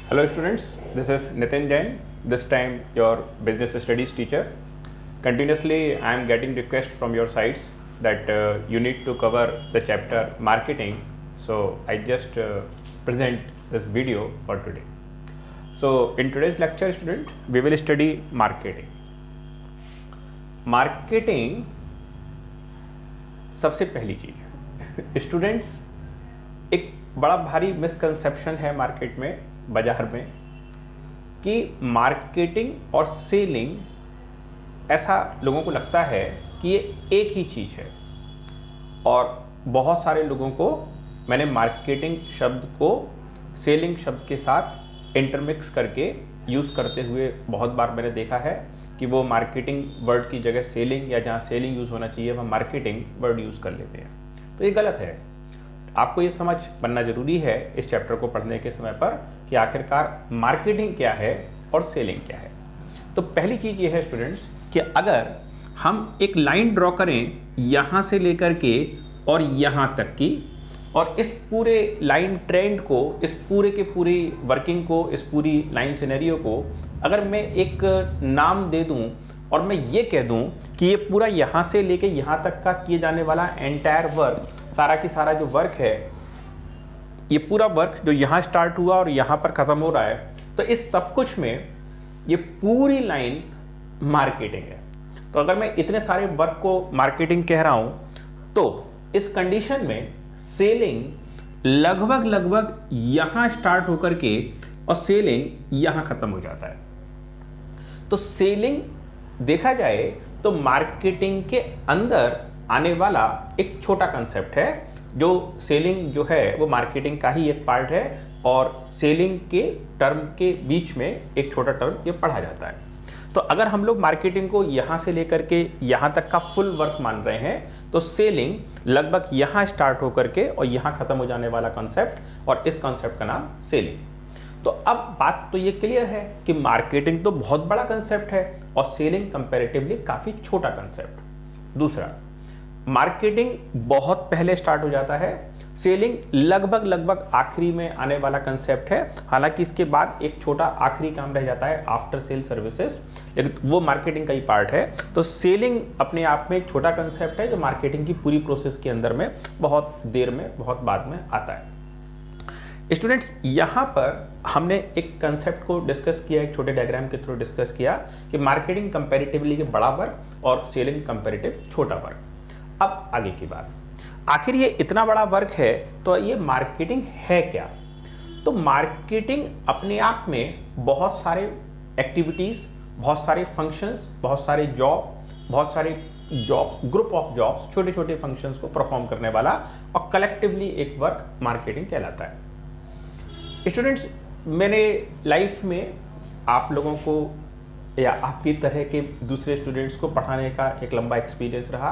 Hello students, this is Nitin Jain, this time your business studies teacher. Continuously I am getting requests from your sides that you need to cover the chapter marketing, so I just present this video for today. So in today's lecture student, we will study marketing. Marketing सबसे पहली चीज students, एक बड़ा भारी misconception है market में, बाजार में, कि मार्केटिंग और सेलिंग ऐसा लोगों को लगता है कि ये एक ही चीज़ है। और बहुत सारे लोगों को मैंने मार्केटिंग शब्द को सेलिंग शब्द के साथ इंटरमिक्स करके यूज़ करते हुए बहुत बार मैंने देखा है कि वो मार्केटिंग वर्ड की जगह सेलिंग, या जहाँ सेलिंग यूज़ होना चाहिए वहाँ मार्केटिंग वर्ड यूज़ कर लेते हैं। तो ये गलत है। आपको ये समझ बनना जरूरी है इस चैप्टर को पढ़ने के समय पर कि आखिरकार मार्केटिंग क्या है और सेलिंग क्या है। तो पहली चीज़ ये है स्टूडेंट्स कि अगर हम एक लाइन ड्रॉ करें यहाँ से लेकर के और यहाँ तक की, और इस पूरे लाइन ट्रेंड को, इस पूरे के पूरी वर्किंग को, इस पूरी लाइन सिनेरियो को अगर मैं एक नाम दे दूं और मैं ये कह दूं कि ये पूरा यहाँ से लेके यहाँ तक का किए जाने वाला एंटायर वर्क, सारा की सारा जो वर्क है, ये पूरा वर्क जो यहाँ स्टार्ट हुआ और यहाँ पर ख़त्म हो रहा है, तो इस सब कुछ में ये पूरी लाइन मार्केटिंग है। तो अगर मैं इतने सारे वर्क को मार्केटिंग कह रहा हूँ, तो इस कंडीशन में सेलिंग लगभग यहाँ स्टार्ट होकर के और सेलिंग यहाँ ख़त्म हो जाता है। तो सेलिंग देखा जाए तो मार्केटिंग के अंदर आने वाला एक छोटा कंसेप्ट है, जो सेलिंग जो है वो मार्केटिंग का ही एक पार्ट है, और सेलिंग के टर्म के बीच में एक छोटा टर्म ये पढ़ा जाता है। तो अगर हम लोग मार्केटिंग को यहाँ से लेकर के यहाँ तक का फुल वर्क मान रहे हैं, तो सेलिंग लगभग यहाँ स्टार्ट होकर के और यहाँ खत्म हो जाने वाला कॉन्सेप्ट, और इस कॉन्सेप्ट का नाम सेलिंग। तो अब बात तो ये क्लियर है कि मार्केटिंग तो बहुत बड़ा कंसेप्ट है और सेलिंग कंपैरेटिवली काफ़ी छोटा कंसेप्ट। दूसरा, मार्केटिंग बहुत पहले स्टार्ट हो जाता है, सेलिंग लगभग आखिरी में आने वाला कंसेप्ट है। हालांकि इसके बाद एक छोटा आखिरी काम रह जाता है आफ्टर सेल सर्विसेज, लेकिन वो मार्केटिंग का ही पार्ट है। तो सेलिंग अपने आप में एक छोटा कंसेप्ट है जो मार्केटिंग की पूरी प्रोसेस के अंदर में बहुत देर में, बहुत बाद में आता है। स्टूडेंट्स, यहाँ पर हमने एक कंसेप्ट को डिस्कस किया, एक छोटे डायग्राम के थ्रू डिस्कस किया कि मार्केटिंग कंपैरेटिवली बड़ा वर्क और सेलिंग कंपैरेटिव छोटा वर्क। अब आगे की बात, आखिर ये इतना बड़ा वर्क है तो ये मार्केटिंग है क्या? तो मार्केटिंग अपने आप में बहुत सारे एक्टिविटीज़, बहुत सारे फंक्शंस, बहुत सारे जॉब, ग्रुप ऑफ जॉब्स, छोटे छोटे फंक्शंस को परफॉर्म करने वाला और कलेक्टिवली एक वर्क मार्केटिंग कहलाता है। स्टूडेंट्स, मेरे लाइफ में आप लोगों को या आपकी तरह के दूसरे स्टूडेंट्स को पढ़ाने का एक लंबा एक्सपीरियंस रहा।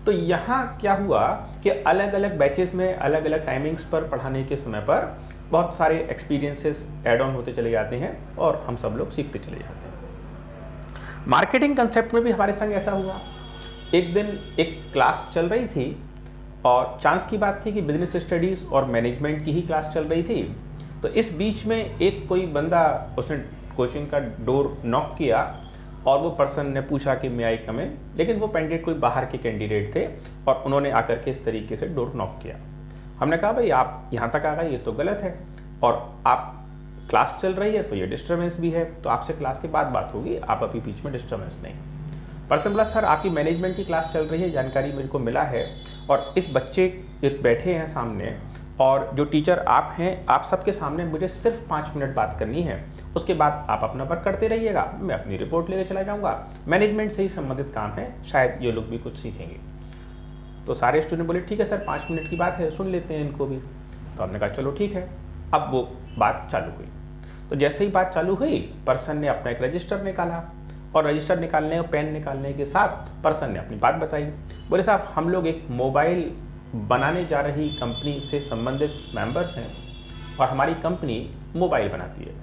तो यहाँ क्या हुआ कि अलग अलग बैचेस में अलग अलग टाइमिंग्स पर पढ़ाने के समय पर बहुत सारे एक्सपीरियंसेस ऐड ऑन होते चले जाते हैं और हम सब लोग सीखते चले जाते हैं। मार्केटिंग कंसेप्ट में भी हमारे संग ऐसा हुआ। एक दिन एक क्लास चल रही थी और चांस की बात थी कि बिजनेस स्टडीज़ और मैनेजमेंट की ही क्लास चल रही थी। तो इस बीच में एक कोई बंदा, उसने कोचिंग का डोर नॉक किया और वो पर्सन ने पूछा कि मे आई कम इन, लेकिन वो कैंडिडेट कोई बाहर के कैंडिडेट थे और उन्होंने आकर के इस तरीके से डोर नॉक किया। हमने कहा भाई आप यहाँ तक आ गए, ये तो गलत है, और आप क्लास चल रही है तो ये डिस्टर्बेंस भी है, तो आपसे क्लास के बाद बात होगी, आप अभी बीच में डिस्टर्बेंस नहीं। पर्सन बोला सर आपकी मैनेजमेंट की क्लास चल रही है, जानकारी मेरे को मिला है, और इस बच्चे बैठे हैं सामने और जो टीचर आप हैं, आप सबके सामने मुझे सिर्फ 5 मिनट बात करनी है, उसके बाद आप अपना वर्क करते रहिएगा, मैं अपनी रिपोर्ट लेके चला जाऊंगा, मैनेजमेंट से ही संबंधित काम है, शायद ये लोग भी कुछ सीखेंगे। तो सारे स्टूडेंट बोले ठीक है सर, 5 मिनट की बात है, सुन लेते हैं इनको भी। तो हमने कहा चलो ठीक है। अब वो बात चालू हुई। तो जैसे ही बात चालू हुई, पर्सन ने अपना एक रजिस्टर निकाला, और रजिस्टर निकालने और पेन निकालने के साथ पर्सन ने अपनी बात बताई। बोले साहब हम लोग एक मोबाइल बनाने जा रही कंपनी से संबंधित मेंबर्स हैं और हमारी कंपनी मोबाइल बनाती है।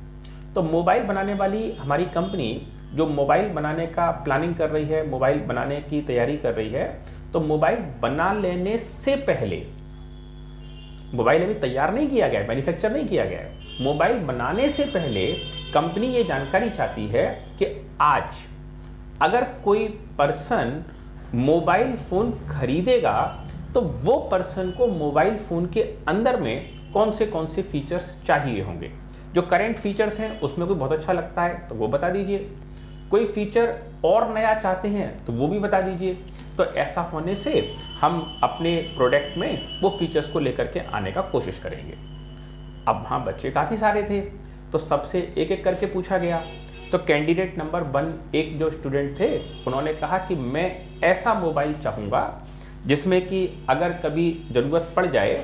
तो मोबाइल बनाने वाली हमारी कंपनी जो मोबाइल बनाने का प्लानिंग कर रही है, मोबाइल बनाने की तैयारी कर रही है, तो मोबाइल बना लेने से पहले मोबाइल अभी तैयार नहीं किया गया है, मैन्युफैक्चर नहीं किया गया है। मोबाइल बनाने से पहले कंपनी ये जानकारी चाहती है कि आज अगर कोई पर्सन मोबाइल फ़ोन खरीदेगा तो वो पर्सन को मोबाइल फ़ोन के अंदर में कौन से फीचर्स चाहिए होंगे। जो करंट फीचर्स हैं उसमें कोई बहुत अच्छा लगता है तो वो बता दीजिए, कोई फीचर और नया चाहते हैं तो वो भी बता दीजिए। तो ऐसा होने से हम अपने प्रोडक्ट में वो फीचर्स को लेकर के आने का कोशिश करेंगे। अब वहाँ बच्चे काफ़ी सारे थे तो सबसे एक एक करके पूछा गया। तो कैंडिडेट नंबर 1 एक जो स्टूडेंट थे उन्होंने कहा कि मैं ऐसा मोबाइल चाहूँगा जिसमें कि अगर कभी ज़रूरत पड़ जाए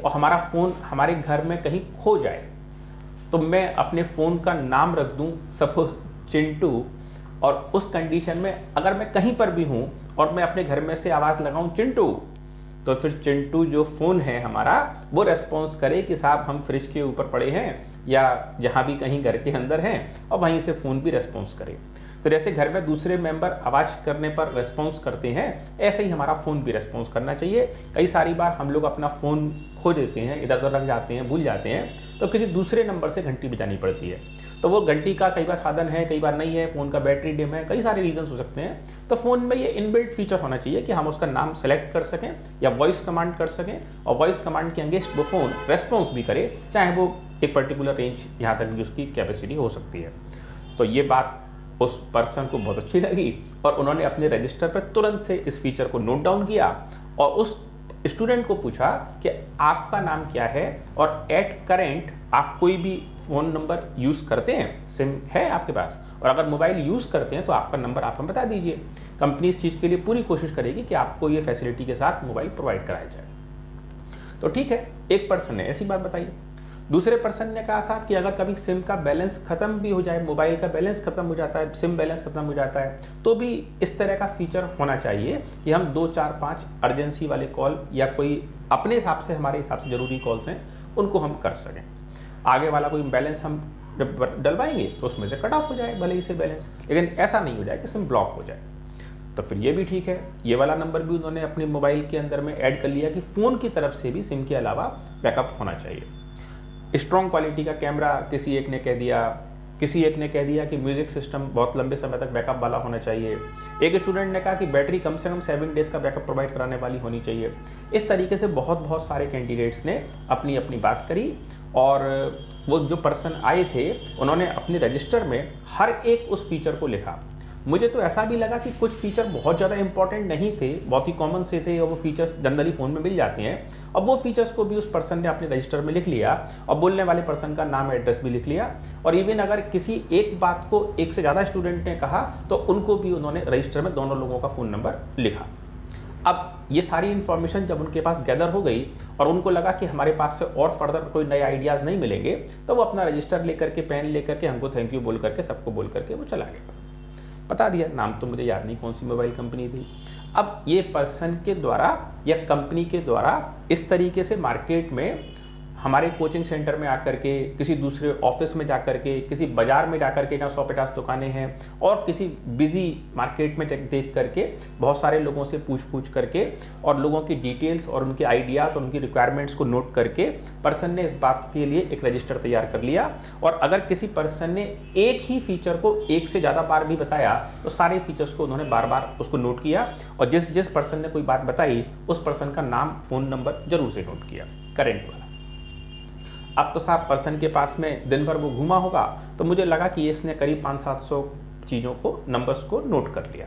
और हमारा फ़ोन हमारे घर में कहीं खो जाए तो मैं अपने फ़ोन का नाम रख दूँ सपोज चिंटू, और उस कंडीशन में अगर मैं कहीं पर भी हूँ और मैं अपने घर में से आवाज़ लगाऊँ चिंटू, तो फिर चिंटू जो फ़ोन है हमारा वो रेस्पॉन्स करे कि साहब हम फ्रिज के ऊपर पड़े हैं या जहाँ भी कहीं घर के अंदर हैं, और वहीं से फ़ोन भी रेस्पॉन्स करे। तो जैसे घर में दूसरे मेंबर आवाज़ करने पर रेस्पॉन्स करते हैं ऐसे ही हमारा फ़ोन भी रेस्पॉन्स करना चाहिए। कई सारी बार हम लोग अपना फ़ोन खो देते हैं, इधर उधर रख जाते हैं, भूल जाते हैं, तो किसी दूसरे नंबर से घंटी बजानी पड़ती है। तो वो घंटी का कई बार साधन है, कई बार नहीं है, फ़ोन का बैटरी डिम है, कई सारे रीजंस हो सकते हैं। तो फ़ोन में ये इनबिल्ट फीचर होना चाहिए कि हम उसका नाम सेलेक्ट कर सकें या वॉइस कमांड कर सकें, और वॉइस कमांड के अगेंस्ट वो फ़ोन रेस्पॉन्स भी करे, चाहे वो एक पर्टिकुलर रेंज यहाँ तक भी उसकी कैपेसिटी हो सकती है। तो ये बात उस पर्सन को बहुत अच्छी लगी और उन्होंने अपने रजिस्टर पर तुरंत से इस फीचर को नोट डाउन किया और उस स्टूडेंट को पूछा कि आपका नाम क्या है और एट करेंट आप कोई भी फ़ोन नंबर यूज़ करते हैं, सिम है आपके पास, और अगर मोबाइल यूज़ करते हैं तो आपका नंबर आप हमें बता दीजिए। कंपनी इस चीज़ के लिए पूरी कोशिश करेगी कि आपको ये फैसिलिटी के साथ मोबाइल प्रोवाइड कराया जाए। तो ठीक है, एक पर्सन ने ऐसी बात बताई। दूसरे पर्सन ने कहा साहब कि अगर कभी सिम का बैलेंस ख़त्म भी हो जाए, मोबाइल का बैलेंस ख़त्म हो जाता है, सिम बैलेंस ख़त्म हो जाता है, तो भी इस तरह का फीचर होना चाहिए कि हम 2, 4, 5 अर्जेंसी वाले कॉल या कोई अपने हिसाब से हमारे हिसाब से ज़रूरी कॉल्स हैं उनको हम कर सकें। आगे वाला कोई बैलेंस हम जब डलवाएंगे तो उसमें से कट ऑफ हो जाए भले ही से बैलेंस, लेकिन ऐसा नहीं हो जाए कि सिम ब्लॉक हो जाए। तो फिर ये भी ठीक है, ये वाला नंबर भी उन्होंने अपने मोबाइल के अंदर में ऐड कर लिया कि फ़ोन की तरफ से भी सिम के अलावा बैकअप होना चाहिए। स्ट्रॉन्ग क्वालिटी का कैमरा किसी एक ने कह दिया, किसी एक ने कह दिया कि म्यूज़िक सिस्टम बहुत लंबे समय तक बैकअप वाला होना चाहिए। एक स्टूडेंट ने कहा कि बैटरी कम से कम 7 डेज़ का बैकअप प्रोवाइड कराने वाली होनी चाहिए। इस तरीके से बहुत सारे कैंडिडेट्स ने अपनी अपनी बात करी और वो जो पर्सन आए थे उन्होंने अपने रजिस्टर में हर एक उस फीचर को लिखा। मुझे तो ऐसा भी लगा कि कुछ फीचर बहुत ज़्यादा इंपॉर्टेंट नहीं थे, बहुत ही कॉमन से थे और वो फीचर्स जनरली फ़ोन में मिल जाते हैं। अब वो फीचर्स को भी उस पर्सन ने अपने रजिस्टर में लिख लिया और बोलने वाले पर्सन का नाम एड्रेस भी लिख लिया, और इवन अगर किसी एक बात को एक से ज़्यादा स्टूडेंट ने कहा तो उनको भी उन्होंने रजिस्टर में दोनों लोगों का फ़ोन नंबर लिखा। अब ये सारी इन्फॉर्मेशन जब उनके पास गैदर हो गई और उनको लगा कि हमारे पास से और फर्दर कोई नए आइडियाज़ नहीं मिलेंगे, तो वो अपना रजिस्टर लेकर के, पेन लेकर के, हमको थैंक यू बोल करके, सबको बोल करके वो चला गया। बता दिया, नाम तो मुझे याद नहीं कौन सी मोबाइल कंपनी थी। अब ये पर्सन के द्वारा या कंपनी के द्वारा इस तरीके से मार्केट में हमारे कोचिंग सेंटर में आकर के, किसी दूसरे ऑफिस में जाकर के, किसी बाज़ार में जाकर के, जहाँ 150 दुकानें हैं, और किसी बिजी मार्केट में देख करके बहुत सारे लोगों से पूछ करके और लोगों की डिटेल्स और उनके आइडियाज़ और उनकी रिक्वायरमेंट्स को नोट करके पर्सन ने इस बात के लिए एक रजिस्टर तैयार कर लिया। और अगर किसी पर्सन ने एक ही फीचर को एक से ज़्यादा बार भी बताया तो सारे फीचर्स को उन्होंने बार बार उसको नोट किया, और जिस पर्सन ने कोई बात बताई उस पर्सन का नाम, फ़ोन नंबर जरूर से नोट किया, करेंट वाला। अब तो साहब पर्सन के पास में दिन भर वो घूमा होगा, तो मुझे लगा कि इसने करीब 500-700 चीज़ों को, नंबर्स को नोट कर लिया।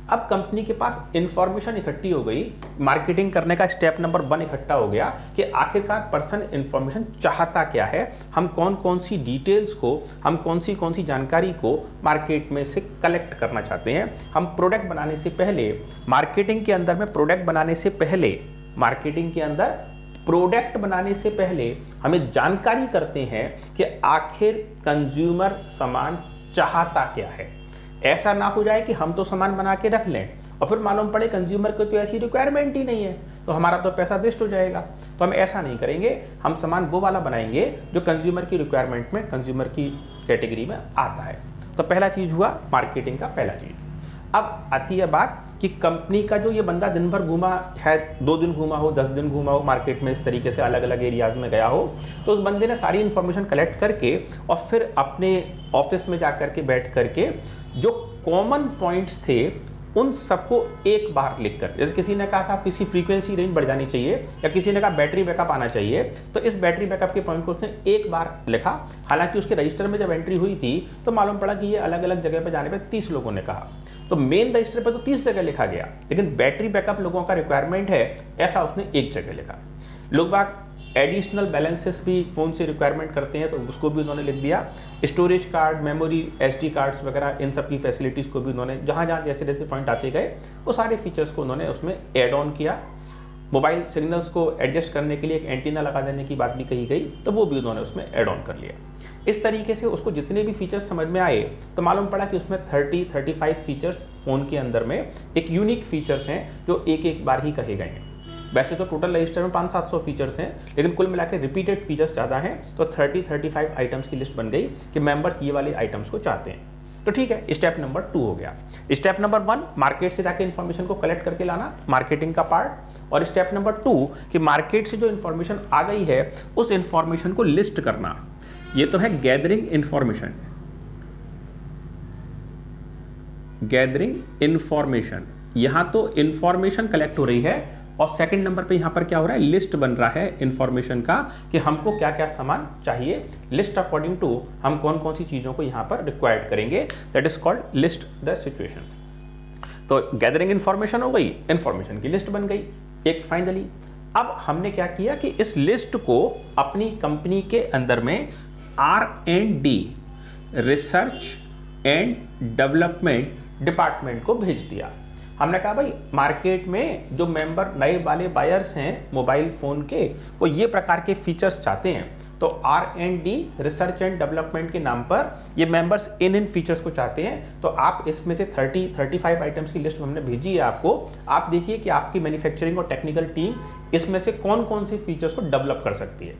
अब कंपनी के पास इंफॉर्मेशन इकट्ठी हो गई, मार्केटिंग करने का स्टेप नंबर 1 इकट्ठा हो गया कि आखिरकार पर्सन इंफॉर्मेशन चाहता क्या है, हम कौन सी डिटेल्स को, हम कौन सी जानकारी को मार्केट में से कलेक्ट करना चाहते हैं। हम प्रोडक्ट बनाने से पहले, मार्केटिंग के अंदर में प्रोडक्ट बनाने से पहले, मार्केटिंग के अंदर प्रोडक्ट बनाने से पहले हमें जानकारी करते हैं कि आखिर कंज्यूमर सामान चाहता क्या है। ऐसा ना हो जाए कि हम तो सामान बना के रख लें और फिर मालूम पड़े कंज्यूमर को तो ऐसी रिक्वायरमेंट ही नहीं है, तो हमारा तो पैसा वेस्ट हो जाएगा। तो हम ऐसा नहीं करेंगे, हम सामान वो वाला बनाएंगे जो कंज्यूमर की रिक्वायरमेंट में, कंज्यूमर की कैटेगरी में आता है। तो पहला चीज़ हुआ मार्केटिंग का पहला चीज़। अब आती है बात कि कंपनी का जो ये बंदा दिन भर घूमा, शायद 2 दिन घूमा हो, 10 दिन घूमा हो मार्केट में, इस तरीके से अलग अलग एरियाज़ में गया हो, तो उस बंदे ने सारी इन्फॉर्मेशन कलेक्ट करके और फिर अपने ऑफिस में जा करके बैठ करके जो कॉमन पॉइंट्स थे उन सबको एक बार लिख कर, जैसे किसी ने कहा था किसी फ्रीक्वेंसी रेंज बढ़ जानी चाहिए या किसी ने कहा बैटरी बैकअप आना चाहिए, तो इस बैटरी बैकअप के पॉइंट को उसने एक बार लिखा। हालांकि उसके रजिस्टर में जब एंट्री हुई थी तो मालूम पड़ा कि ये अलग अलग जगह पे जाने पे 30 लोगों ने कहा, तो मेन रजिस्टर पे तो 30 जगह लिखा गया, लेकिन बैटरी बैकअप लोगों का रिक्वायरमेंट है ऐसा उसने एक जगह लिखा। लोग बाग एडिशनल बैलेंसेस भी फ़ोन से रिक्वायरमेंट करते हैं तो उसको भी उन्होंने लिख दिया। Storage card, memory, SD cards वगैरह, इन सब की फैसिलिटीज़ को भी उन्होंने जहाँ जहाँ जैसे जैसे पॉइंट आते गए वो सारे फीचर्स को उन्होंने उसमें ऐड ऑन किया। मोबाइल सिग्नल्स को एडजस्ट करने के लिए एक एंटीना लगा देने की बात भी कही गई, तो वो भी उन्होंने उसमें ऐड ऑन कर लिया। इस तरीके से उसको जितने भी फीचर्स समझ में आए तो मालूम पड़ा कि उसमें 30-35 फीचर्स फ़ोन के अंदर में एक यूनिक फीचर्स हैं जो एक एक बार ही कहे गए हैं। वैसे तो टोटल रजिस्टर में 500-700 फीचर्स हैं, लेकिन कुल मिलाकर रिपीटेड फीचर्स ज़्यादा हैं, तो 30-35 आइटम्स की लिस्ट बन गई कि मेंबर्स ये वाले आइटम्स को चाहते हैं। तो ठीक है, स्टेप नंबर 2 हो गया। स्टेप नंबर 1 मार्केट से जाके इन्फॉर्मेशन को कलेक्ट करके लाना, मार्केटिंग का पार्ट। और स्टेप नंबर 2 कि मार्केट से जो इन्फॉर्मेशन आ गई है उस इन्फॉर्मेशन को लिस्ट करना। ये तो है गैदरिंग इन्फॉर्मेशन, गैदरिंग इन्फॉर्मेशन। यहां तो इन्फॉर्मेशन कलेक्ट हो रही है और सेकंड नंबर पे यहाँ पर क्या हो रहा है, लिस्ट बन रहा है इन्फॉर्मेशन का कि हमको क्या क्या सामान चाहिए। लिस्ट अकॉर्डिंग टू हम कौन कौन सी चीज़ों को यहाँ पर रिक्वायर्ड करेंगे, that is called list the situation. तो गैदरिंग इन्फॉर्मेशन हो गई, इन्फॉर्मेशन की लिस्ट बन गई एक फाइनली। अब हमने क्या किया कि इस लिस्ट को अपनी कंपनी के अंदर में R&D, research and development department को भेज दिया। हमने कहा भाई मार्केट में जो मेंबर नए वाले बायर्स हैं मोबाइल फ़ोन के, वो ये प्रकार के फीचर्स चाहते हैं, तो R&D, रिसर्च एंड डेवलपमेंट के नाम पर ये मेंबर्स इन फीचर्स को चाहते हैं। तो आप इसमें से 30-35 आइटम्स की लिस्ट हमने भेजी है आपको। आप देखिए कि आपकी मैन्युफैक्चरिंग और टेक्निकल टीम इसमें से कौन कौन सी फीचर्स को डेवलप कर सकती है।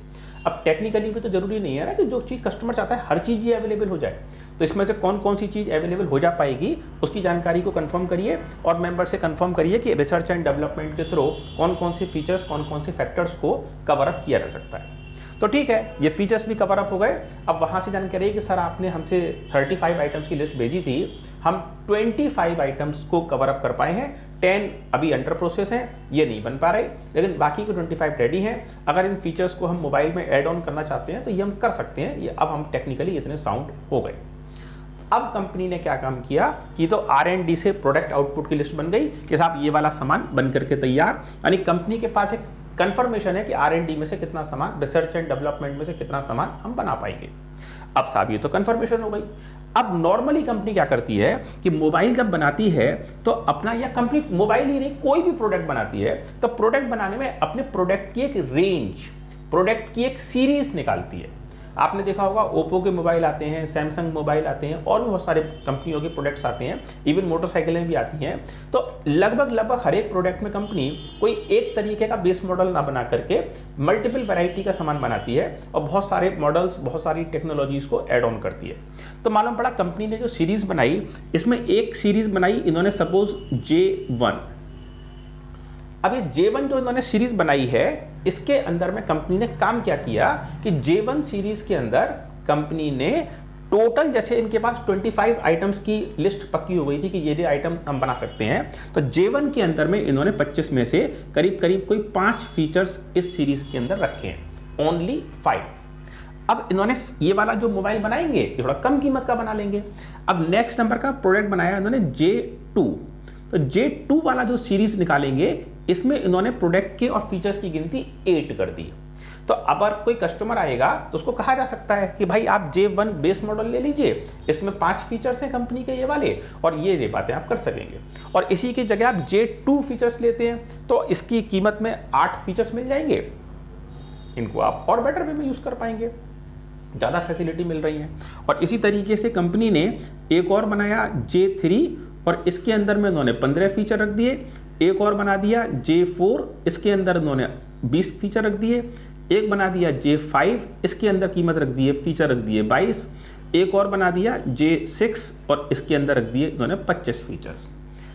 अब टेक्निकली भी तो जरूरी नहीं है ना कि जो चीज़ कस्टमर चाहता है हर चीज़ ये अवेलेबल हो जाए, तो इसमें से कौन कौन सी चीज़ अवेलेबल हो जा पाएगी उसकी जानकारी को कंफर्म करिए और मेंबर से कंफर्म करिए कि रिसर्च एंड डेवलपमेंट के थ्रू कौन कौन सी फीचर्स, कौन कौन से फैक्टर्स को कवर अप किया जा सकता है। तो ठीक है, ये फीचर्स भी कवर अप हो गए। अब वहाँ से जानकारी है कि सर आपने हमसे 35 आइटम्स की लिस्ट भेजी थी, हम 25 आइटम्स को कवर अप कर पाए हैं, 10 अभी अंडर प्रोसेस हैं, ये नहीं बन पा रहे, लेकिन बाकी के 25 रेडी हैं। अगर इन फीचर्स को हम मोबाइल में ऐड ऑन करना चाहते हैं तो ये हम कर सकते हैं। ये अब हम टेक्निकली इतने साउंड हो गए। अब कंपनी ने क्या काम किया कि तो R&D से प्रोडक्ट आउटपुट की लिस्ट बन गई कि साहब ये वाला सामान बन करके तैयार, यानी कंपनी के पास एक कंफर्मेशन है कि R&D में से कितना सामान, रिसर्च एंड डेवलपमेंट में से कितना सामान हम बना पाएंगे। अब साहब ये तो कंफर्मेशन हो गई। अब नॉर्मली कंपनी क्या करती है कि मोबाइल जब बनाती है तो अपना, या कंपनी मोबाइल ही नहीं कोई भी प्रोडक्ट बनाती है तो प्रोडक्ट बनाने में अपने प्रोडक्ट की एक रेंज, प्रोडक्ट की एक सीरीज निकालती है। आपने देखा होगा ओप्पो के मोबाइल आते हैं, सैमसंग मोबाइल आते हैं और भी बहुत सारे कंपनियों के प्रोडक्ट्स आते हैं, इवन मोटरसाइकिलें भी आती हैं। तो लगभग हर एक प्रोडक्ट में कंपनी कोई एक तरीके का बेस मॉडल ना बना करके मल्टीपल वैरायटी का सामान बनाती है और बहुत सारे मॉडल्स, बहुत सारी टेक्नोलॉजीज को ऐड ऑन करती है। तो मालूम पड़ा कंपनी ने जो सीरीज बनाई, इसमें एक सीरीज बनाई इन्होंने सपोज J1। अब ये J1 जो इन्होंने सीरीज बनाई है, इसके अंदर में कंपनी ने काम क्या किया कि J1 सीरीज के अंदर कंपनी ने टोटल, जैसे इनके पास 25 आइटम्स की लिस्ट पक्की हो गई थी कि ये आइटम हम बना सकते हैं, तो J1 के अंदर में इन्होंने 25 में से करीब करीब कोई 5 फीचर्स इस सीरीज के अंदर रखे हैं, ओनली 5। अब इन्होंने ये वाला जो मोबाइल बनाएंगे ये थोड़ा कम कीमत का बना लेंगे। अब नेक्स्ट नंबर का प्रोडक्ट बनाया इन्होंने J2, तो J2 वाला जो सीरीज निकालेंगे इसमें इन्होंने प्रोडक्ट के और फीचर्स की गिनती 8 कर दी। तो अब अगर कोई कस्टमर आएगा तो उसको कहा जा सकता है कि भाई आप J1 बेस मॉडल ले लीजिए, इसमें 5 फीचर्स हैं कंपनी के ये वाले, और ये बातें आप कर सकेंगे। और इसी की जगह आप J2 फीचर्स लेते हैं तो इसकी कीमत में 8 फीचर्स मिल जाएंगे, इनको आप और बेटर वे में यूज़ कर पाएंगे, ज़्यादा फैसिलिटी मिल रही है। और इसी तरीके से कंपनी ने एक और बनाया J3 और इसके अंदर में उन्होंने 15 फीचर रख दिए। एक और बना दिया J4, इसके अंदर उन्होंने 20 फीचर रख दिए। एक बना दिया J5, इसके अंदर कीमत रख दिए, फीचर रख दिए 22। एक और बना दिया J6 और इसके अंदर रख दिए उन्होंने 25 फीचर्स।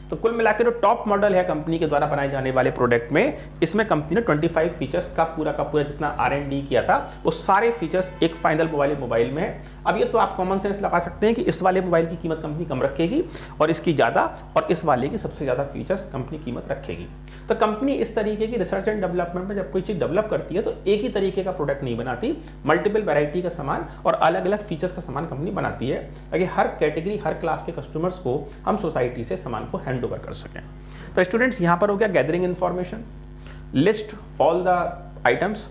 तो कुल मिलाकर जो टॉप मॉडल है कंपनी के द्वारा बनाए जाने वाले प्रोडक्ट में, इसमें कंपनी ने 25 फीचर्स का पूरा जितना R&D किया था वो सारे फीचर्स एक फाइनल मोबाइल में है। अब ये तो आप कॉमन सेंस लगा सकते हैं कि इस वाले मोबाइल की कीमत कंपनी कम रखेगी और इसकी ज़्यादा, और इस वाले की सबसे ज़्यादा फीचर्स कंपनी कीमत रखेगी। तो कंपनी इस तरीके की रिसर्च एंड डेवलपमेंट में जब कोई चीज़ डेवलप करती है तो एक ही तरीके का प्रोडक्ट नहीं बनाती, मल्टीपल वैरायटी का सामान और अलग अलग फीचर्स का सामान कंपनी बनाती है ताकि हर कैटेगरी, हर क्लास के कस्टमर्स को हम सोसाइटी से सामान को हैंड ओवर कर सकें। तो स्टूडेंट्स, यहाँ पर हो गया gathering information, list all the items,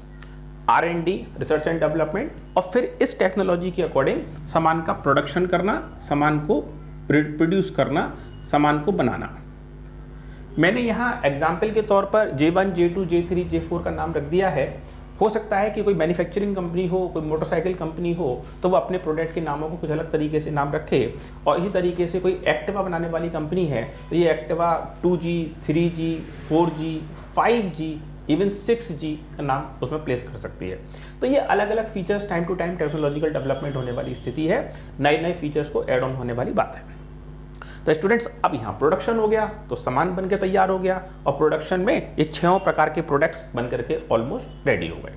R&D research and development, और फिर इस टेक्नोलॉजी के अकॉर्डिंग सामान का प्रोडक्शन करना, सामान को प्रोड्यूस करना, सामान को बनाना। मैंने यहाँ एग्जाम्पल के तौर पर J1, J2, J3, J4 का नाम रख दिया है। हो सकता है कि कोई मैन्युफैक्चरिंग कंपनी हो, कोई मोटरसाइकिल कंपनी हो, तो वो अपने प्रोडक्ट के नामों को कुछ अलग तरीके से नाम रखे। और इसी तरीके से कोई एक्टिवा बनाने वाली कंपनी है तो ये Activa 2G, 3G, 4G, 5G, even 6G का नाम उसमें प्लेस कर सकती है। तो ये अलग अलग features, time to time technological development होने वाली स्थिति है, नए फीचर्स को एड ऑन होने वाली बात है। तो स्टूडेंट्स, अब यहाँ प्रोडक्शन हो गया तो सामान बनके तैयार हो गया, और प्रोडक्शन में ये 6 प्रकार के प्रोडक्ट्स बन करके ऑलमोस्ट रेडी हो गए।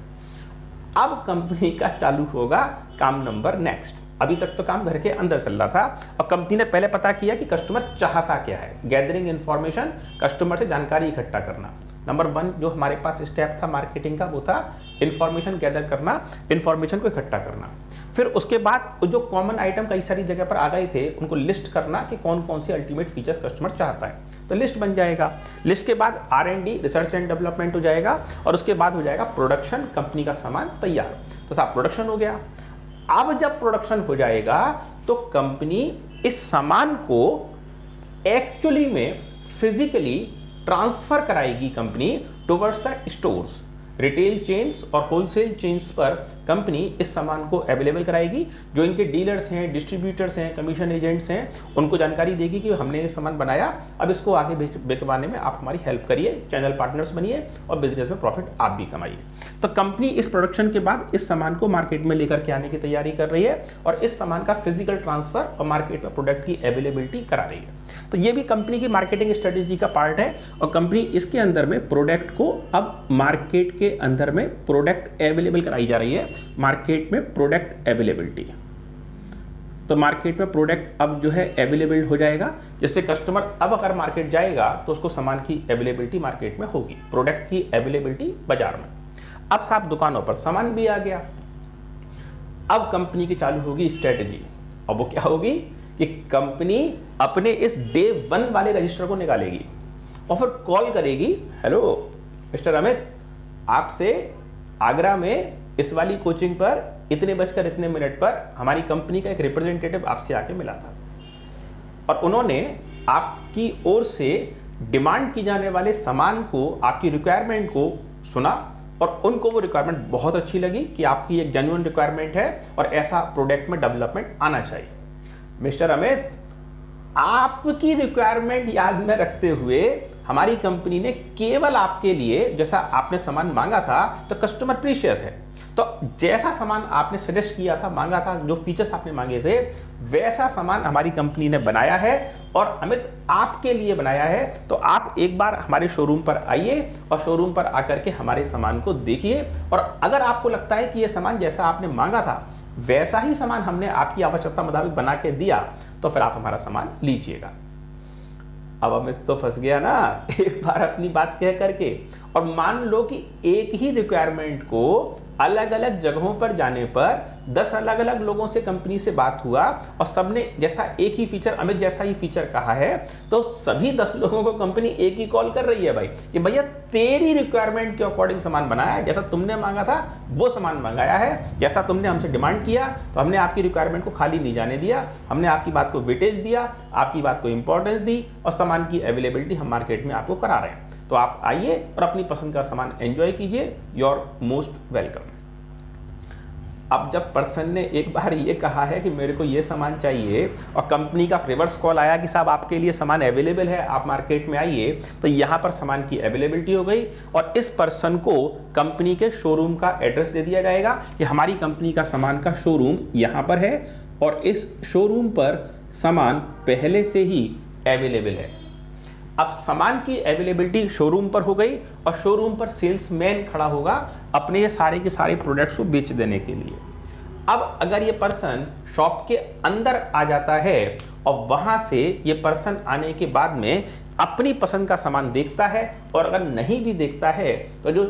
अब कंपनी का चालू होगा काम नंबर नेक्स्ट। अभी तक तो काम घर के अंदर चल रहा था और कंपनी ने पहले पता किया कि कस्टमर चाहता क्या है। गैदरिंग इंफॉर्मेशन, कस्टमर से जानकारी इकट्ठा करना। नंबर 1 जो हमारे पास स्टेप था मार्केटिंग का, वो था इंफॉर्मेशन गैदर करना, इंफॉर्मेशन को इकट्ठा करना। फिर उसके बाद जो कॉमन आइटम कई सारी जगह पर आ गए थे उनको लिस्ट करना कि कौन कौन से अल्टीमेट फीचर्स कस्टमर चाहता है, तो लिस्ट बन जाएगा। लिस्ट के बाद R&D रिसर्च एंड डेवलपमेंट हो जाएगा, और उसके बाद हो जाएगा प्रोडक्शन, कंपनी का सामान तैयार। तो साहब प्रोडक्शन हो गया। अब जब प्रोडक्शन हो जाएगा तो कंपनी इस सामान को एक्चुअली में फिजिकली ट्रांसफर कराएगी company towards the stores. Retail chains और होलसेल चेन्स पर कंपनी इस सामान को अवेलेबल कराएगी। जो इनके डीलर्स हैं, डिस्ट्रीब्यूटर्स हैं, कमीशन एजेंट्स हैं, उनको जानकारी देगी कि हमने ये सामान बनाया, अब इसको आगे बेचवाने में आप हमारी हेल्प करिए, चैनल पार्टनर्स बनिए और बिजनेस में प्रॉफिट आप भी कमाइए। तो कंपनी इस प्रोडक्शन के बाद इस सामान को मार्केट में लेकर के आने की तैयारी कर रही है और इस सामान का फिजिकल ट्रांसफर और मार्केट में प्रोडक्ट की अवेलेबिलिटी करा रही है। तो ये भी कंपनी की मार्केटिंग स्ट्रेटेजी का पार्ट है और कंपनी इसके अंदर में प्रोडक्ट को अब मार्केट के अंदर में प्रोडक्ट अवेलेबल कराई जा रही है। मार्केट में प्रोडक्ट अवेलेबिलिटी, तो मार्केट में प्रोडक्ट अब जो है अवेलेबल हो जाएगा, जिससे कस्टमर अब अगर मार्केट जाएगा तो उसको सामान की अवेलेबिलिटी मार्केट में होगी, प्रोडक्ट की अवेलेबिलिटी बाजार में। अब साहब दुकानों पर सामान भी आ गया। अब कंपनी की चालू होगी स्ट्रेटेजी। अब वो क्या होगी कि कंपनी अपने इस डे 1 वाले रजिस्टर को निकालेगी और फिर कॉल करेगी, हेलो मिस्टर अमित, आपसे आगरा में इस वाली कोचिंग पर इतने बजकर इतने मिनट पर हमारी कंपनी का एक रिप्रेजेंटेटिव आपसे आके मिला था और उन्होंने आपकी ओर से डिमांड की जाने वाले सामान को, आपकी रिक्वायरमेंट को सुना और उनको वो रिक्वायरमेंट बहुत अच्छी लगी कि आपकी एक जेन्युइन रिक्वायरमेंट है और ऐसा प्रोडक्ट में डेवलपमेंट आना चाहिए। मिस्टर अमित, आपकी रिक्वायरमेंट याद में रखते हुए हमारी कंपनी ने केवल आपके लिए, जैसा आपने सामान मांगा था, तो कस्टमर प्रीशियस है, तो जैसा सामान आपने सजेस्ट किया था, मांगा था, जो फीचर्स आपने मांगे थे, वैसा सामान हमारी कंपनी ने बनाया है और अमित आपके लिए बनाया है। तो आप एक बार हमारे शोरूम पर आइए और शोरूम पर आकर के हमारे सामान को देखिए और अगर आपको लगता है कि ये सामान जैसा आपने मांगा था वैसा ही सामान हमने आपकी आवश्यकता मुताबिक बना के दिया, तो फिर आप हमारा सामान लीजिएगा। अब अमित तो फंस गया ना एक बार अपनी बात कह करके। और मान लो कि एक ही रिक्वायरमेंट को अलग अलग जगहों पर जाने पर 10 अलग अलग लोगों से कंपनी से बात हुआ और सबने जैसा एक ही फीचर, अमित जैसा ही फीचर कहा है, तो सभी 10 लोगों को कंपनी एक ही कॉल कर रही है भाई कि भैया तेरी रिक्वायरमेंट के अकॉर्डिंग सामान बनाया है, जैसा तुमने मांगा था वो सामान मंगाया है, जैसा तुमने हमसे डिमांड किया, तो हमने आपकी रिक्वायरमेंट को खाली नहीं जाने दिया, हमने आपकी बात को वेटेज दिया, आपकी बात को इंपॉर्टेंस दी और सामान की अवेलेबिलिटी हम मार्केट में आपको करा रहे हैं। तो आप आइए और अपनी पसंद का सामान एंजॉय कीजिए, यू आर मोस्ट वेलकम। अब जब पर्सन ने एक बार ये कहा है कि मेरे को ये सामान चाहिए और कंपनी का रिवर्स कॉल आया कि साहब आपके लिए सामान अवेलेबल है, आप मार्केट में आइए, तो यहाँ पर सामान की अवेलेबिलिटी हो गई और इस पर्सन को कंपनी के शोरूम का एड्रेस दे दिया जाएगा कि हमारी कंपनी का सामान का शोरूम यहाँ पर है और इस शोरूम पर सामान पहले से ही अवेलेबल है। अब सामान की अवेलेबिलिटी शोरूम पर हो गई और शोरूम पर सेल्समैन खड़ा होगा अपने ये सारे के सारे प्रोडक्ट्स को बेच देने के लिए। अब अगर ये पर्सन शॉप के अंदर आ जाता है और वहां से ये पर्सन आने के बाद में अपनी पसंद का सामान देखता है, और अगर नहीं भी देखता है तो जो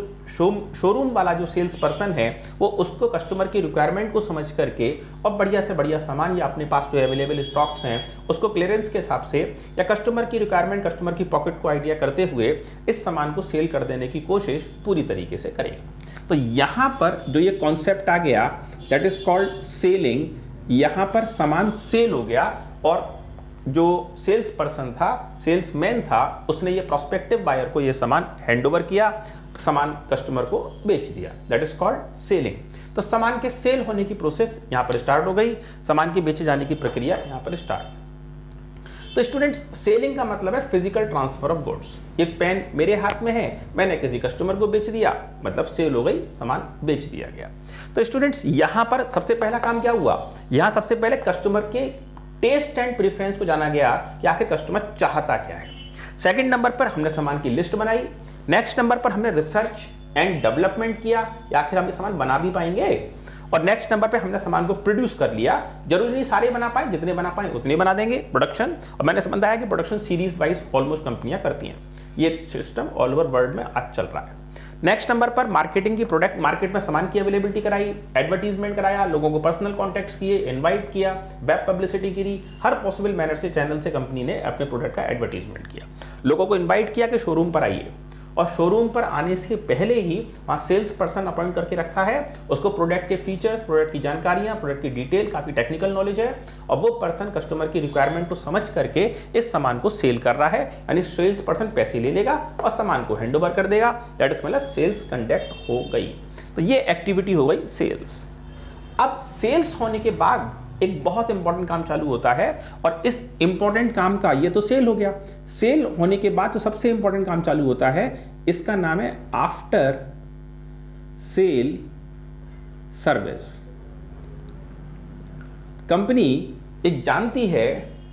शोरूम वाला जो सेल्स पर्सन है वो उसको कस्टमर की रिक्वायरमेंट को समझ करके और बढ़िया से बढ़िया सामान या अपने पास जो अवेलेबल स्टॉक्स हैं उसको क्लियरेंस के हिसाब से या कस्टमर की रिक्वायरमेंट, कस्टमर की पॉकेट को आइडिया करते हुए इस सामान को सेल कर देने की कोशिश पूरी तरीके से करेगा। तो यहाँ पर जो ये कॉन्सेप्ट आ गया दैट इज कॉल्ड सेलिंग, यहाँ पर सामान सेल हो गया और जो सेल्स पर्सन था, सेल्समैन था, उसने ये प्रोस्पेक्टिव बायर को ये सामान हैंडओवर किया, सामान कस्टमर को बेच दिया, दैट इज कॉल्ड सेलिंग। तो सामान के सेल होने की प्रोसेस यहाँ पर स्टार्ट हो गई, सामान के बेचे जाने की प्रक्रिया यहाँ पर स्टार्ट। तो स्टूडेंट्स, सेलिंग का मतलब है फिजिकल ट्रांसफर ऑफ गुड्स। एक पेन मेरे हाथ में है, मैंने किसी कस्टमर को बेच दिया, मतलब सेल हो गई, सामान बेच दिया गया। तो स्टूडेंट्स, यहाँ पर सबसे पहला काम क्या हुआ, यहाँ सबसे पहले कस्टमर के टेस्ट एंड प्रेफरेंस को जाना गया कि आखिर कस्टमर चाहता क्या है। सेकंड नंबर पर हमने सामान की लिस्ट बनाई। नेक्स्ट नंबर पर हमने रिसर्च एंड डेवलपमेंट किया कि आखिर हम ये सामान बना भी पाएंगे। और नेक्स्ट नंबर पे हमने सामान को प्रोड्यूस कर लिया। जरूरी नहीं सारे बना पाए, जितने बना पाए उतने बना देंगे प्रोडक्शन। और मैंने बताया कि प्रोडक्शन सीरीज वाइज ऑलमोस्ट कंपनियां करती हैं। ये सिस्टम ऑल ओवर वर्ल्ड में आज चल रहा है। नेक्स्ट नंबर पर मार्केटिंग की, प्रोडक्ट मार्केट में सामान की अवेलेबिलिटी कराई, एडवर्टीजमेंट कराया, लोगों को पर्सनल कॉन्टेक्ट्स किए, इनवाइट किया, वेब पब्लिसिटी की, हर पॉसिबल मैनर से चैनल से कंपनी ने अपने प्रोडक्ट का एडवर्टीजमेंट किया, लोगों को इनवाइट किया कि शोरूम पर आइए। और शोरूम पर आने से पहले ही वहाँ सेल्स पर्सन अपॉइंट करके रखा है, उसको प्रोडक्ट के फीचर्स, प्रोडक्ट की जानकारियाँ, प्रोडक्ट की डिटेल, काफ़ी टेक्निकल नॉलेज है, और वो पर्सन कस्टमर की रिक्वायरमेंट को समझ करके इस सामान को सेल कर रहा है। यानी सेल्स पर्सन पैसे ले लेगा और सामान को हैंड ओवर कर देगा, दैट इज मतलब सेल्स कंडक्ट हो गई। तो ये एक्टिविटी हो गई सेल्स। अब सेल्स होने के बाद एक बहुत इंपॉर्टेंट काम चालू होता है, और इस इंपॉर्टेंट काम का, ये तो सेल हो गया, सेल होने के बाद जो सबसे इंपॉर्टेंट काम चालू होता है इसका नाम है आफ्टर सेल सर्विस। कंपनी एक जानती है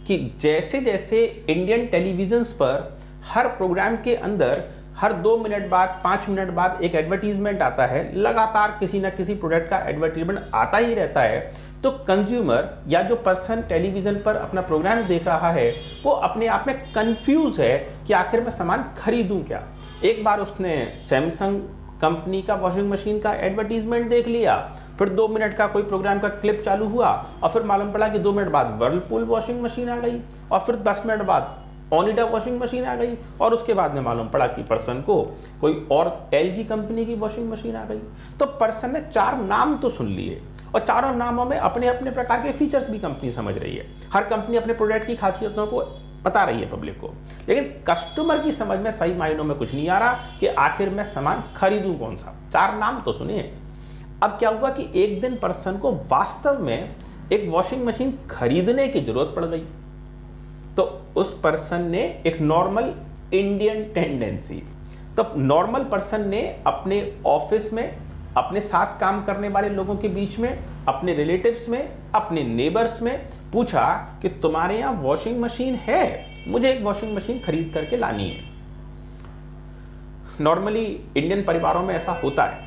कि जैसे जैसे इंडियन टेलीविजन्स पर हर प्रोग्राम के अंदर हर 2 मिनट बाद, 5 मिनट बाद एक एडवर्टीजमेंट आता है, लगातार किसी ना किसी प्रोडक्ट का एडवर्टीजमेंट आता ही रहता है, तो कंज्यूमर या जो पर्सन टेलीविजन पर अपना प्रोग्राम देख रहा है वो अपने आप में कंफ्यूज है कि आखिर मैं सामान खरीदूं क्या। एक बार उसने सैमसंग कंपनी का वॉशिंग मशीन का एडवर्टीजमेंट देख लिया, फिर 2 मिनट का कोई प्रोग्राम का क्लिप चालू हुआ, और फिर मालूम पड़ा कि 2 मिनट बाद वर्लपूल वॉशिंग मशीन आ गई, और फिर 10 मिनट बाद ओनिडा वॉशिंग मशीन आ गई, और उसके बाद में मालूम पड़ा कि पर्सन को कोई और एलजी कंपनी की वॉशिंग मशीन आ गई। तो पर्सन ने 4 नाम तो सुन लिए, और चारों नामों में अपने अपने प्रकार के फीचर्स भी कंपनी समझ रही है, हर कंपनी अपने प्रोडक्ट की खासियतों को बता रही है पब्लिक को, लेकिन कस्टमर की समझ में सही मायनों में कुछ नहीं आ रहा कि आखिर मैं सामान खरीदूं कौन सा। 4 नाम तो सुने। अब क्या हुआ कि एक दिन पर्सन को वास्तव में एक वॉशिंग मशीन खरीदने की जरूरत पड़ गई। तो उस पर्सन ने एक नॉर्मल इंडियन टेंडेंसी, तो नॉर्मल पर्सन ने अपने ऑफिस में, अपने साथ काम करने वाले लोगों के बीच में, अपने रिलेटिव्स में, अपने नेबर्स में पूछा कि तुम्हारे यहाँ वॉशिंग मशीन है, मुझे एक वॉशिंग मशीन खरीद करके लानी है। नॉर्मली इंडियन परिवारों में ऐसा होता है,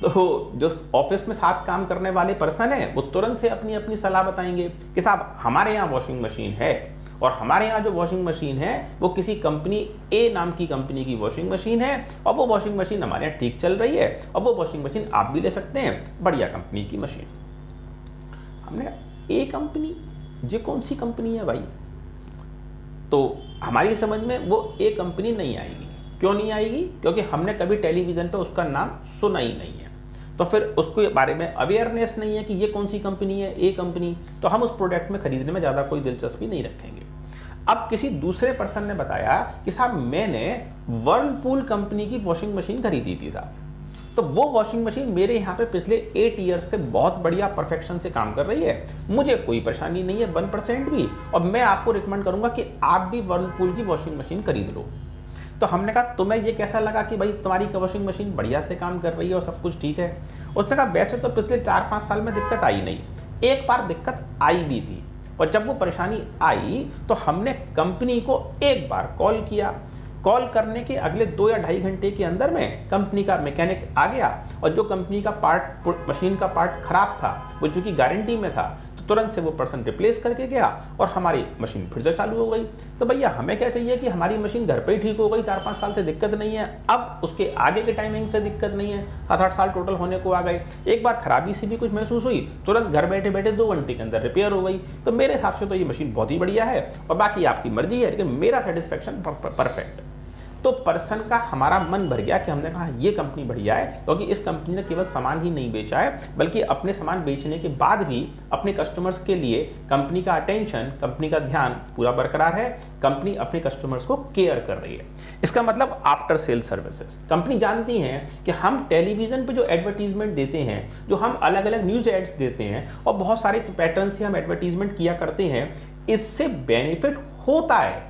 तो जो ऑफिस में साथ काम करने वाले पर्सन है वो तुरंत से अपनी अपनी सलाह बताएंगे कि साहब हमारे यहाँ वॉशिंग मशीन है, और हमारे यहाँ जो वॉशिंग मशीन है वो किसी कंपनी ए नाम की कंपनी की वॉशिंग मशीन है, और वो वॉशिंग मशीन हमारे यहाँ ठीक चल रही है, और वो वॉशिंग मशीन आप भी ले सकते हैं, बढ़िया कंपनी की मशीन। हमने कहा ए कंपनी, ये कौन सी कंपनी है भाई? तो हमारी समझ में वो ए कंपनी नहीं आएगी। क्यों नहीं आएगी? क्योंकि हमने कभी टेलीविजन पे उसका नाम सुना ही नहीं है, तो फिर उसके बारे में अवेयरनेस नहीं है कि ये कौन सी कंपनी है, ए कंपनी, तो हम उस प्रोडक्ट में खरीदने में ज़्यादा कोई दिलचस्पी नहीं रखेंगे। अब किसी दूसरे पर्सन ने बताया कि साहब मैंने वर्लपूल कंपनी की वॉशिंग मशीन खरीदी थी साहब, तो वो वॉशिंग मशीन मेरे यहाँ पे पिछले 8 ईयर्स से बहुत बढ़िया परफेक्शन से काम कर रही है, मुझे कोई परेशानी नहीं है 1% भी, और मैं आपको रिकमेंड करूंगा कि आप भी वर्लपूल की वॉशिंग मशीन खरीद लो। तो हमने कहा तुम्हें ये कैसा लगा कि भाई तुम्हारी वॉशिंग मशीन बढ़िया से काम कर रही है और सब कुछ ठीक है? उसने कहा वैसे तो पिछले 4-5 साल में दिक्कत आई नहीं, एक बार दिक्कत आई भी थी। और जब वो परेशानी आई तो हमने कंपनी को एक बार कॉल किया। कॉल करने के अगले 2 या 2.5 घंटे के अंदर में कंपनी का मैकेनिक आ गया और जो कंपनी का पार्ट, मशीन का पार्ट खराब था, वो चूंकि गारंटी में था, तो तुरंत से वो पर्सन रिप्लेस करके गया और हमारी मशीन फिर से चालू हो गई। तो भैया हमें क्या चाहिए कि हमारी मशीन घर पे ही ठीक हो गई, 4-5 साल से दिक्कत नहीं है, अब उसके आगे के टाइमिंग से दिक्कत नहीं है, 7-8 साल टोटल होने को आ गए। एक बार खराबी से भी कुछ महसूस हुई, तुरंत घर बैठे बैठे 2 घंटे के अंदर रिपेयर हो गई। तो मेरे हिसाब से तो ये मशीन बहुत ही बढ़िया है और बाकी आपकी मर्जी है, लेकिन मेरा सेटिस्फेक्शन परफेक्ट। तो पर्सन का हमारा मन भर गया कि हमने कहा ये कंपनी बढ़िया है, क्योंकि इस कंपनी ने केवल सामान ही नहीं बेचा है, बल्कि अपने सामान बेचने के बाद भी अपने कस्टमर्स के लिए कंपनी का अटेंशन, कंपनी का ध्यान पूरा बरकरार है। कंपनी अपने कस्टमर्स को केयर कर रही है। इसका मतलब आफ्टर सेल सर्विसेज। कंपनी जानती है कि हम टेलीविजन पे जो एडवर्टीजमेंट देते हैं, जो हम अलग अलग न्यूज एड्स देते हैं और बहुत सारे पैटर्न से हम एडवर्टीजमेंट किया करते हैं, इससे बेनिफिट होता है,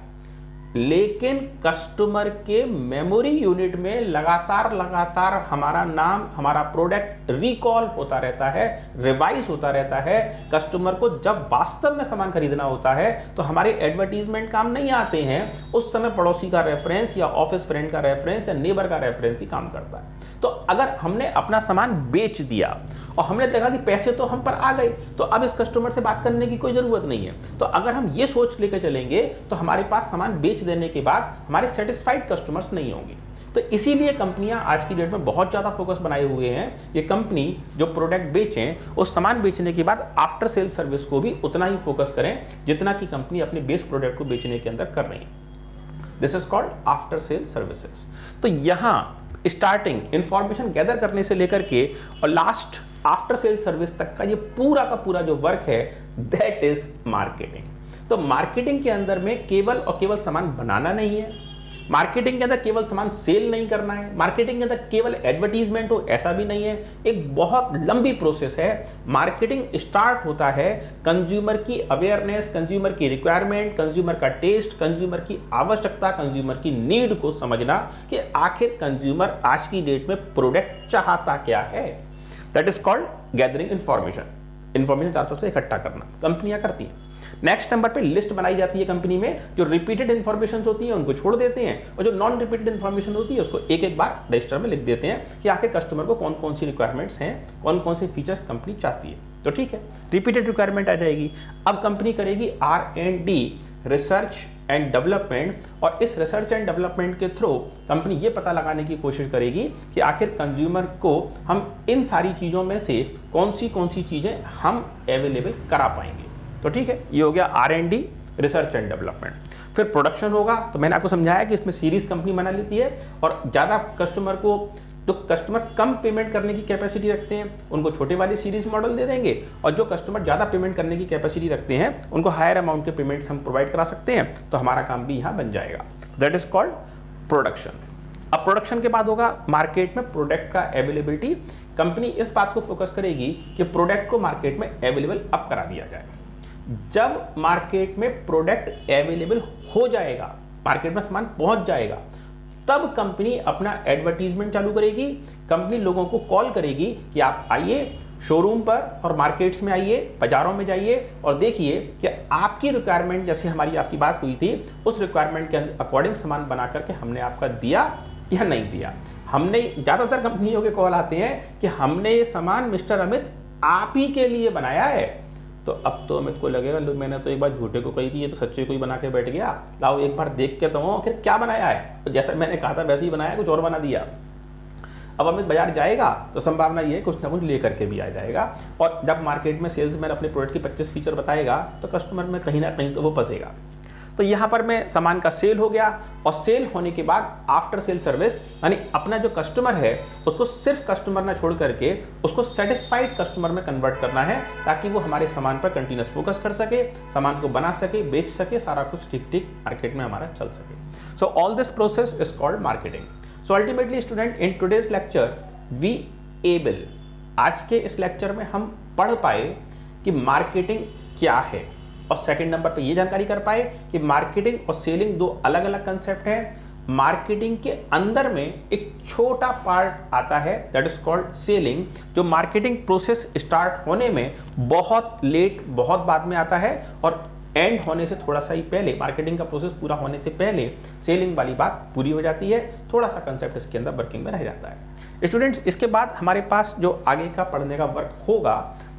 लेकिन कस्टमर के मेमोरी यूनिट में लगातार हमारा नाम, हमारा प्रोडक्ट रिकॉल होता रहता है, रिवाइज होता रहता है। कस्टमर को जब वास्तव में सामान खरीदना होता है तो हमारे एडवर्टीजमेंट काम नहीं आते हैं, उस समय पड़ोसी का रेफरेंस या ऑफिस फ्रेंड का रेफरेंस या नेबर का रेफरेंस ही काम करता है। तो अगर हमने अपना सामान बेच दिया और हमने देखा कि पैसे तो हम पर आ गए, तो अब इस कस्टमर से बात करने की कोई जरूरत नहीं है। तो अगर हम ये सोच लेकर चलेंगे तो हमारे पास सामान बेच देने के बाद हमारे सेटिस्फाइड कस्टमर्स नहीं होंगे। तो इसीलिए कंपनियां आज की डेट में बहुत ज्यादा फोकस बनाए हुए हैं। ये कंपनी जो प्रोडक्ट बेचें, उस सामान बेचने के बाद आफ्टर सेल सर्विस को भी उतना ही फोकस करें जितना कि कंपनी अपने बेस प्रोडक्ट को बेचने के अंदर कर रही है। This is called after sale services. तो यहां स्टार्टिंग इंफॉर्मेशन गैदर करने से लेकर के और लास्ट आफ्टर सेल सर्विस तक का ये पूरा का पूरा जो वर्क है, दैट इज मार्केटिंग। तो मार्केटिंग के अंदर में केवल और केवल सामान बनाना नहीं है, मार्केटिंग के अंदर केवल सामान सेल नहीं करना है, मार्केटिंग के अंदर केवल एडवर्टीजमेंट हो ऐसा भी नहीं है, एक बहुत लंबी प्रोसेस है। मार्केटिंग स्टार्ट होता है कंज्यूमर की अवेयरनेस, कंज्यूमर की रिक्वायरमेंट, कंज्यूमर का टेस्ट, कंज्यूमर की आवश्यकता, कंज्यूमर की नीड को समझना कि आखिर कंज्यूमर आज की डेट में प्रोडक्ट चाहता क्या है। That is called gathering information. Information चारों तरफ से इकट्ठा करना कंपनियां करती हैं। नेक्स्ट नंबर पे लिस्ट बनाई जाती है कंपनी में, जो रिपीटेड इंफॉर्मेशन होती है उनको छोड़ देते हैं और जो नॉन रिपीटेड इंफॉर्मेशन होती है उसको एक एक बार रजिस्टर में लिख देते हैं कि आखिर कस्टमर को कौन कौन सी रिक्वायरमेंट्स हैं, कौन कौन से फीचर्स कंपनी चाहती है। तो ठीक है, रिपीटेड रिक्वायरमेंट आ जाएगी। अब कंपनी करेगी R&D, रिसर्च एंड डेवलपमेंट, और इस रिसर्च एंड डेवलपमेंट के थ्रू कंपनी ये पता लगाने की कोशिश करेगी कि आखिर कंज्यूमर को हम इन सारी चीज़ों में से कौन सी चीज़ें हम अवेलेबल करा पाएंगे। तो ठीक है, ये हो गया R&D, रिसर्च एंड डेवलपमेंट। फिर प्रोडक्शन होगा। तो मैंने आपको समझाया कि इसमें सीरीज कंपनी बना लेती है और ज़्यादा कस्टमर को, जो कस्टमर कम पेमेंट करने की कैपेसिटी रखते हैं उनको छोटे वाली सीरीज मॉडल दे देंगे, और जो कस्टमर ज़्यादा पेमेंट करने की कैपेसिटी रखते हैं उनको हायर अमाउंट के पेमेंट्स हम प्रोवाइड करा सकते हैं। तो हमारा काम भी यहाँ बन जाएगा। That is called production. अब प्रोडक्शन के बाद होगा मार्केट में प्रोडक्ट का अवेलेबिलिटी। कंपनी इस बात को फोकस करेगी कि प्रोडक्ट को मार्केट में अवेलेबल अब करा दिया जाए। जब मार्केट में प्रोडक्ट अवेलेबल हो जाएगा, मार्केट में सामान पहुंच जाएगा, तब कंपनी अपना एडवर्टीजमेंट चालू करेगी। कंपनी लोगों को कॉल करेगी कि आप आइए शोरूम पर और मार्केट्स में आइए, बाजारों में जाइए और देखिए कि आपकी रिक्वायरमेंट, जैसे हमारी आपकी बात हुई थी, उस रिक्वायरमेंट के अकॉर्डिंग सामान बना करके हमने आपका दिया या नहीं दिया। हमने ज़्यादातर कंपनियों के कॉल आते हैं कि हमने ये सामान मिस्टर अमित आप ही के लिए बनाया है। तो अब तो अमित को लगेगा लो मैंने तो एक बार झूठे को कही थी, ये तो सच्चे को ही बना के बैठ गया, लाओ एक बार देख के तो आखिर क्या बनाया है। तो जैसा मैंने कहा था वैसे ही बनाया, कुछ और बना दिया। अब अमित बाजार जाएगा तो संभावना ये है कुछ ना कुछ लेकर के भी आ जाएगा, और जब मार्केट में सेल्समैन अपने प्रोडक्ट की 25 फीचर बताएगा तो कस्टमर में कहीं ना कहीं तो वो फंसेगा। तो यहाँ पर मैं सामान का सेल हो गया, और सेल होने के बाद आफ्टर सेल सर्विस, यानी अपना जो कस्टमर है उसको सिर्फ कस्टमर ना छोड़ करके उसको सेटिस्फाइड कस्टमर में कन्वर्ट करना है, ताकि वो हमारे सामान पर कंटिन्यूस फोकस कर सके, सामान को बना सके, बेच सके, सारा कुछ ठीक ठीक मार्केट में हमारा चल सके। So all this process is called marketing. So ultimately student, in today's lecture we able, आज के इस लेक्चर में हम पढ़ पाए कि मार्केटिंग क्या है, और सेकंड नंबर पे ये जानकारी कर पाए कि मार्केटिंग और सेलिंग दो अलग अलग कंसेप्ट हैं। मार्केटिंग के अंदर में एक छोटा पार्ट आता है दैट इज कॉल्ड सेलिंग, जो मार्केटिंग प्रोसेस स्टार्ट होने में बहुत लेट, बहुत बाद में आता है और एंड होने से थोड़ा सा ही पहले, मार्केटिंग का प्रोसेस पूरा होने से पहले सेलिंग वाली बात पूरी हो जाती है। थोड़ा सा कंसेप्ट इसके अंदर वर्किंग में रह जाता है। स्टूडेंट्स, इसके बाद हमारे पास जो आगे का पढ़ने का वर्क होगा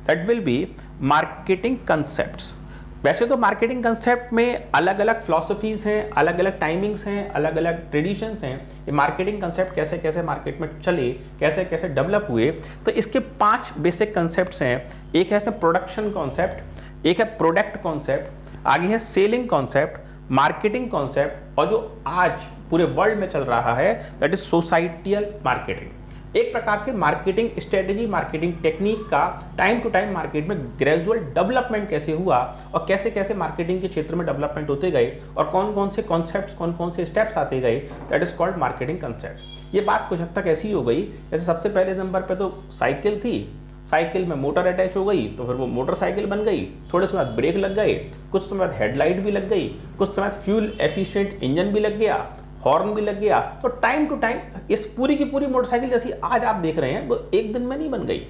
that will be marketing concepts. वैसे तो मार्केटिंग कंसेप्ट में अलग अलग फिलॉसफीज हैं, अलग अलग टाइमिंग्स हैं, अलग अलग ट्रेडिशंस हैं। ये मार्केटिंग कंसेप्ट कैसे कैसे मार्केट में चले, कैसे कैसे डेवलप हुए, तो इसके 5 बेसिक कंसेप्ट्स हैं। एक है प्रोडक्शन कॉन्सेप्ट, एक है प्रोडक्ट कॉन्सेप्ट, आगे है सेलिंग कॉन्सेप्ट, मार्केटिंग कॉन्सेप्ट, और जो आज पूरे वर्ल्ड में चल रहा है दैट इज सोसाइटियल मार्केटिंग। एक प्रकार से मार्केटिंग स्ट्रेटेजी, मार्केटिंग टेक्निक का टाइम टू टाइम मार्केट में ग्रेजुअल डेवलपमेंट कैसे हुआ और कैसे कैसे मार्केटिंग के क्षेत्र में डेवलपमेंट होते गए और कौन कौन से कॉन्सेप्ट्स, कौन कौन से स्टेप्स आते गए, that is called marketing concept. ये बात कुछ हद तक ऐसी हो गई जैसे सबसे पहले नंबर पे तो साइकिल थी, साइकिल में मोटर अटैच हो गई तो फिर वो मोटरसाइकिल बन गई, थोड़े समय बाद ब्रेक लग गए, कुछ समय बाद हेडलाइट भी लग गई, कुछ समय फ्यूल एफिशिएंट इंजन भी लग गया, हॉर्न भी लग गया। तो टाइम टू टाइम इस पूरी की पूरी मोटरसाइकिल जैसी आज आप देख रहे हैं वो एक दिन में नहीं बन गई,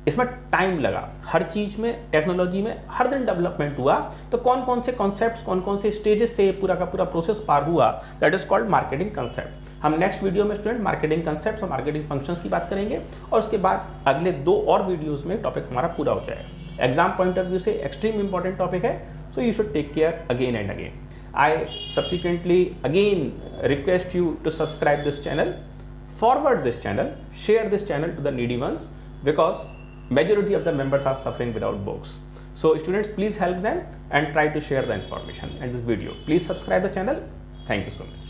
इसमें टाइम लगा। हर चीज में, टेक्नोलॉजी में हर दिन डेवलपमेंट हुआ। तो कौन कौन से कॉन्सेप्ट्स, कौन कौन से स्टेजेस से पूरा का पूरा प्रोसेस पार हुआ, that is called marketing concept. हम नेक्स्ट वीडियो में स्टूडेंट मार्केटिंग कंसेप्ट्स और मार्केटिंग फंक्शंस की बात करेंगे और उसके बाद अगले 2 और वीडियोस में टॉपिक हमारा पूरा हो जाएगा। एग्जाम पॉइंट ऑफ व्यू से एक्सट्रीम इंपॉर्टेंट टॉपिक है, so you should take care again and again. I subsequently again request you to subscribe this channel, forward this channel, share this channel to the needy ones, because majority of the members are suffering without books. So students, please help them and try to share the information in this video. Please subscribe the channel. Thank you so much.